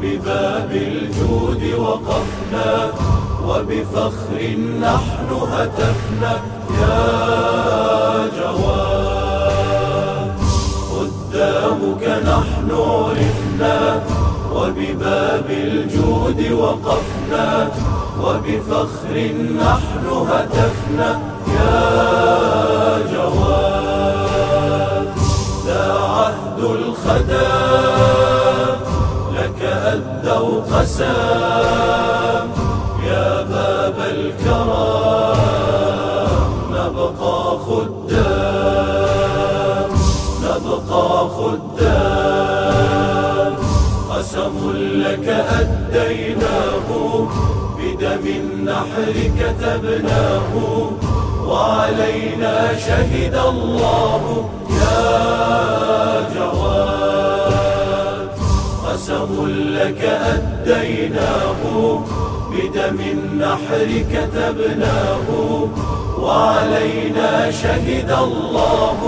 وبباب الجود وقفنا، وبفخر نحن هتفنا يا جواد. قدامك نحن عرفنا، وبباب الجود وقفنا، وبفخر نحن هتفنا يا جواد. ذا عهد الخدام لك أدوا قسام، يا باب الكرام نبقى خدام، نبقى خدام. قسم لك أديناه، بدم النحر كتبناه، وعلينا شهد الله يا جواد. قسم لك أديناه، بدم النحر كتبناه، وعلينا شهد الله